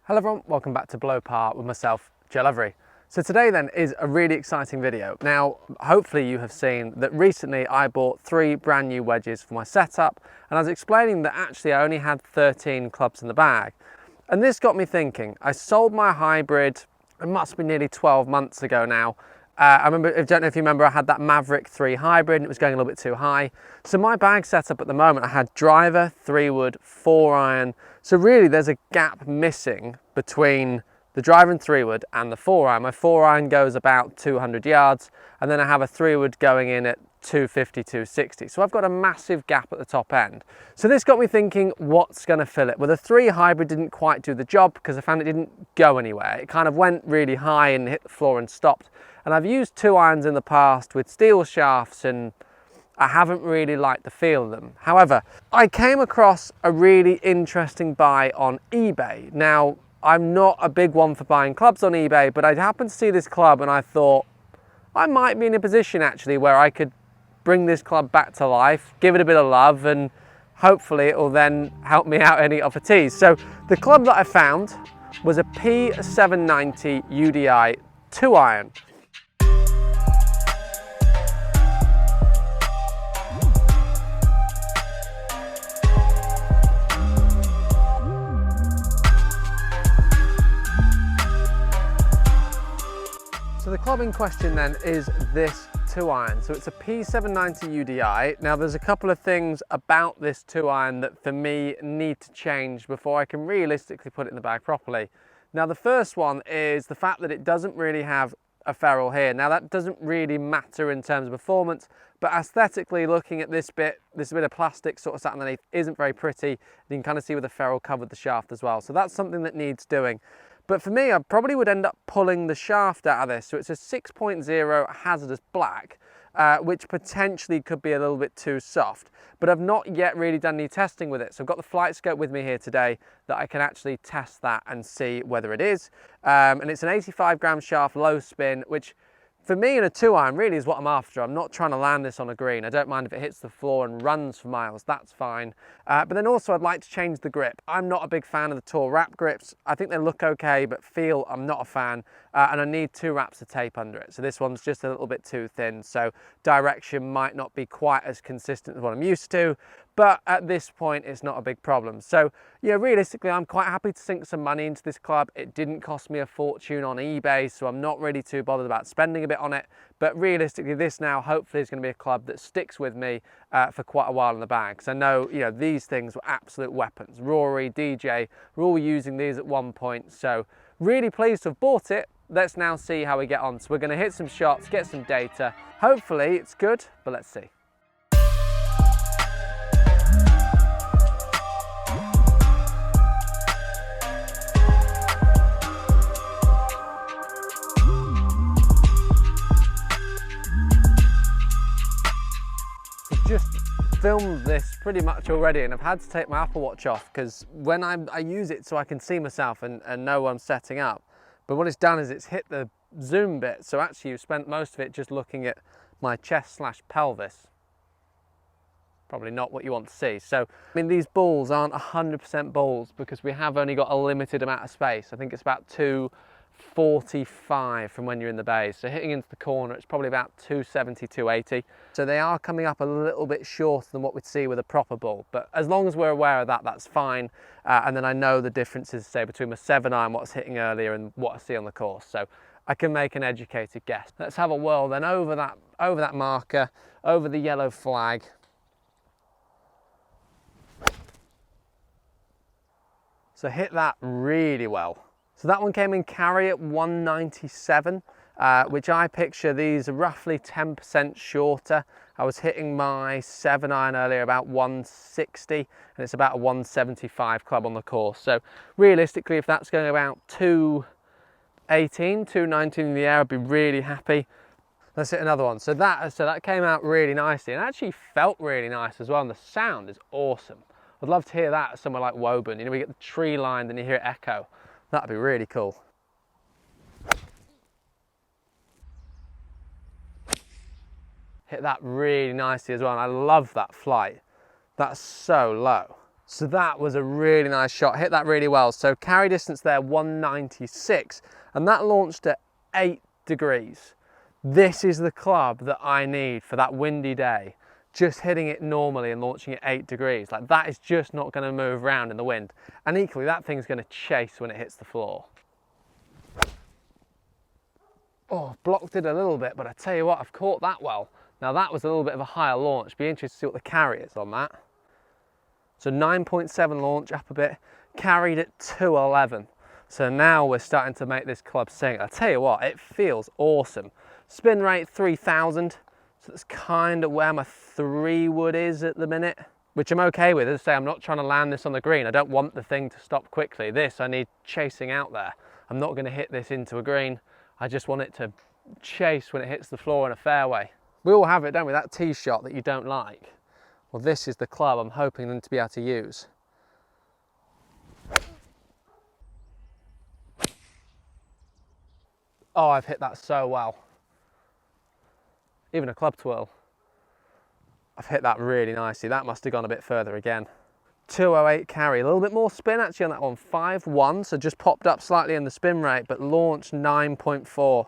Hello everyone, welcome back to Blow Par with myself, Lovery. So today then is a really exciting video. Now, hopefully you have seen that recently I bought 3 brand new wedges for my setup, and I was explaining that actually I only had 13 clubs in the bag. And this got me thinking. I sold my hybrid, it must be nearly 12 months ago now. I don't know if you remember, I had that Maverick 3 hybrid and it was going a little bit too high. So my bag setup at the moment, I had driver, 3-wood, 4-iron. So really there's a gap missing between the driver and 3-wood and the 4-iron. My 4-iron goes about 200 yards and then I have a 3-wood going in at 250, 260. So I've got a massive gap at the top end. So this got me thinking, what's going to fill it? Well, the 3 hybrid didn't quite do the job because I found it didn't go anywhere. It kind of went really high and hit the floor and stopped. And I've used 2-irons in the past with steel shafts and I haven't really liked the feel of them. However, I came across a really interesting buy on eBay. Now, I'm not a big one for buying clubs on eBay, but I happened to see this club and I thought I might be in a position actually where I could bring this club back to life, give it a bit of love, and hopefully it will then help me out any other tees. So the club that I found was a P790 Udi 2-iron. So the club in question then is this 2-iron. So it's a P790 Udi. Now there's a couple of things about this 2-iron that for me need to change before I can realistically put it in the bag properly. Now the first one is the fact that it doesn't really have a ferrule here. Now that doesn't really matter in terms of performance, but aesthetically looking at this bit of plastic sort of sat underneath isn't very pretty. You can kind of see where the ferrule covered the shaft as well. So that's something that needs doing. But for me, I probably would end up pulling the shaft out of this. So it's a 6.0 hazardous black, which potentially could be a little bit too soft. But I've not yet really done any testing with it. So I've got the flight scope with me here today that I can actually test that and see whether it is. And it's an 85 gram shaft, low spin, which for me in a 2-iron really is what I'm after. I'm not trying to land this on a green. I don't mind if it hits the floor and runs for miles, that's fine. But then also I'd like to change the grip. I'm not a big fan of the tall wrap grips. I think they look okay, but feel I'm not a fan. And I need 2 wraps of tape under it. So this one's just a little bit too thin. So direction might not be quite as consistent as what I'm used to. But at this point, it's not a big problem. So yeah, realistically, I'm quite happy to sink some money into this club. It didn't cost me a fortune on eBay, so I'm not really too bothered about spending a bit on it. But realistically, this now hopefully is going to be a club that sticks with me for quite a while in the bag. Because I know, you know, these things were absolute weapons. Rory, DJ, were all using these at one point. So really pleased to have bought it. Let's now see how we get on. So we're going to hit some shots, get some data. Hopefully it's good, but let's see. Just filmed this pretty much already and I've had to take my Apple Watch off because when I use it so I can see myself and know what I'm setting up, but what it's done is it's hit the zoom bit, so actually you've spent most of it just looking at my chest / pelvis. Probably not what you want to see. So I mean, these balls aren't 100% balls because we have only got a limited amount of space. I think it's about 245 from when you're in the bay. So hitting into the corner, it's probably about 270, 280. So they are coming up a little bit shorter than what we'd see with a proper ball. But as long as we're aware of that, that's fine. And then I know the differences, say, between my 7-iron, what I was hitting earlier, and what I see on the course. So I can make an educated guess. Let's have a whirl then over that marker, over the yellow flag. So hit that really well. So that one came in carry at 197, which I picture these are roughly 10% shorter. I was hitting my 7-iron earlier about 160, and it's about a 175 club on the course. So realistically, if that's going about 218, 219 in the air, I'd be really happy. Let's hit another one. So that came out really nicely and actually felt really nice as well, and the sound is awesome. I'd love to hear that somewhere like Woburn. You know, we get the tree line, then you hear it echo. That'd be really cool. Hit that really nicely as well, and I love that flight. That's so low. So that was a really nice shot, hit that really well. So carry distance there, 196, and that launched at 8 degrees. This is the club that I need for that windy day. Just hitting it normally and launching at 8 degrees. Like, that is just not gonna move around in the wind. And equally, that thing's gonna chase when it hits the floor. Oh, blocked it a little bit, but I tell you what, I've caught that well. Now that was a little bit of a higher launch. Be interested to see what the carry is on that. So 9.7 launch, up a bit, carried at 211. So now we're starting to make this club sing. I tell you what, it feels awesome. Spin rate 3000, so that's kind of where my 3-wood is at the minute, which I'm okay with. As I say, I'm not trying to land this on the green. I don't want the thing to stop quickly. This, I need chasing out there. I'm not gonna hit this into a green. I just want it to chase when it hits the floor in a fairway. We all have it, don't we? That tee shot that you don't like. Well, this is the club I'm hoping them to be able to use. Oh, I've hit that so well. Even a club twirl. I've hit that really nicely. That must have gone a bit further again. 208 carry, a little bit more spin actually on that one. 5.1, so just popped up slightly in the spin rate, but launched 9.4.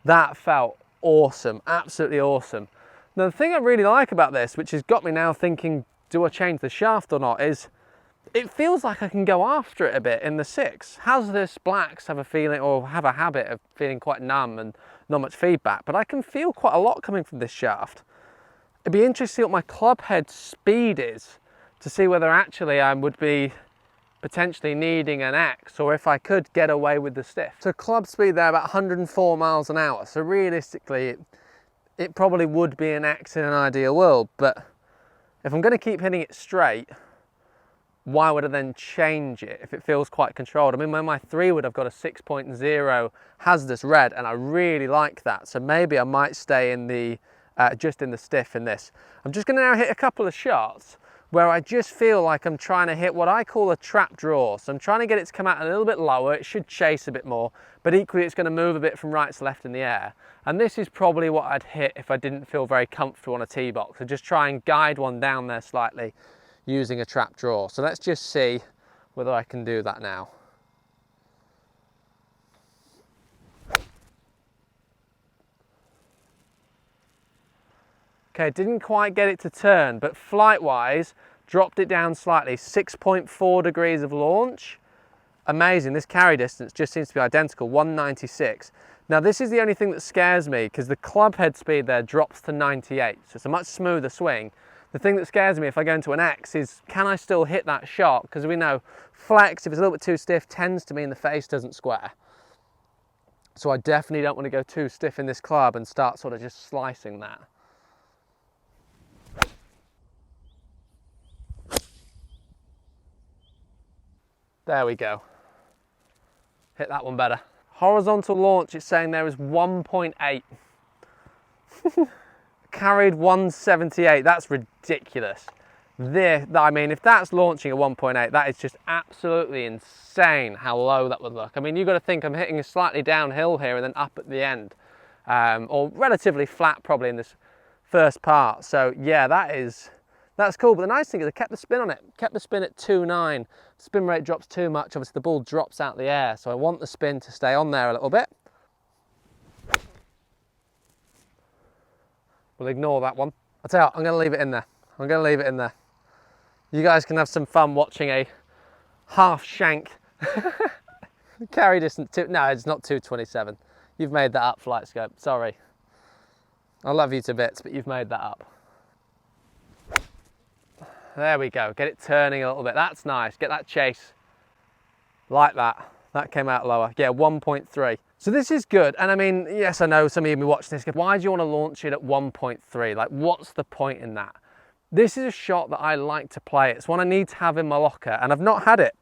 That felt awesome, absolutely awesome. Now the thing I really like about this, which has got me now thinking, do I change the shaft or not, is it feels like I can go after it a bit in the 6. Hazardous blacks have a feeling, or have a habit of feeling quite numb and not much feedback, but I can feel quite a lot coming from this shaft. It'd be interesting to see what my club head speed is, to see whether actually I would be potentially needing an X, or if I could get away with the stiff. So club speed there about 104 miles an hour. So realistically, it probably would be an X in an ideal world, but if I'm going to keep hitting it straight, why would I then change it if it feels quite controlled? I mean, when my 3-wood, I've got a 6.0 hazardous red, and I really like that. So maybe I might stay in the just in the stiff in this. I'm just going to now hit a couple of shots where I just feel like I'm trying to hit what I call a trap draw. So I'm trying to get it to come out a little bit lower. It should chase a bit more, but equally it's going to move a bit from right to left in the air. And this is probably what I'd hit if I didn't feel very comfortable on a tee box. So just try and guide one down there slightly using a trap draw. So let's just see whether I can do that now. Okay, didn't quite get it to turn, but flight-wise, dropped it down slightly. 6.4 degrees of launch. Amazing, this carry distance just seems to be identical, 196. Now this is the only thing that scares me, because the club head speed there drops to 98, so it's a much smoother swing. The thing that scares me if I go into an X is, can I still hit that shot? Because we know flex, if it's a little bit too stiff, tends to mean the face doesn't square. So I definitely don't want to go too stiff in this club and start sort of just slicing that. There we go. Hit that one better. Horizontal launch, it's saying there is 1.8. Carried 178, that's ridiculous. I mean, if that's launching at 1.8, that is just absolutely insane how low that would look. I mean, you've got to think I'm hitting a slightly downhill here and then up at the end. Or relatively flat probably in this first part. So yeah, that's cool. But the nice thing is I kept the spin on it. Kept the spin at 2.9. Spin rate drops too much, obviously the ball drops out the air. So I want the spin to stay on there a little bit. We'll ignore that one. I'll tell you what, I'm going to leave it in there. I'm going to leave it in there. You guys can have some fun watching a half shank carry distance. No, it's not 227. You've made that up, Flight Scope. Sorry. I love you to bits, but you've made that up. There we go. Get it turning a little bit. That's nice. Get that chase. Like that. That came out lower. Yeah, 1.3. So this is good. And I mean, yes, I know some of you will be watching this. Why do you want to launch it at 1.3? Like, what's the point in that? This is a shot that I like to play. It's one I need to have in my locker, and I've not had it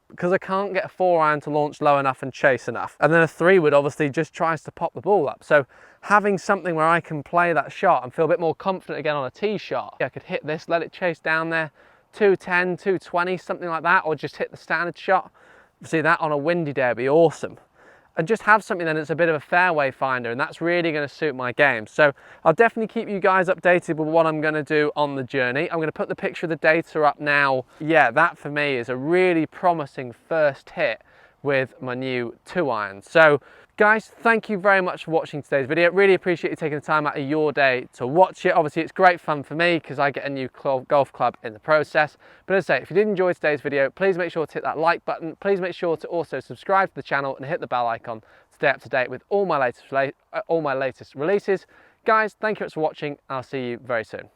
because I can't get a 4-iron to launch low enough and chase enough. And then a 3-wood obviously just tries to pop the ball up. So having something where I can play that shot and feel a bit more confident again on a tee shot. I could hit this, let it chase down there, 210, 220, something like that, or just hit the standard shot. See that on a windy day would be awesome. and just have something then that's a bit of a fairway finder, and that's really going to suit my game. So I'll definitely keep you guys updated with what I'm going to do on the journey. I'm going to put the picture of the data up now. Yeah, that for me is a really promising first hit with my new 2-iron. So guys, thank you very much for watching today's video. Really appreciate you taking the time out of your day to watch it. Obviously it's great fun for me because I get a new golf club in the process. But as I say, if you did enjoy today's video, please make sure to hit that like button. Please make sure to also subscribe to the channel and hit the bell icon to stay up to date with all my latest releases. Guys, thank you for watching. I'll see you very soon.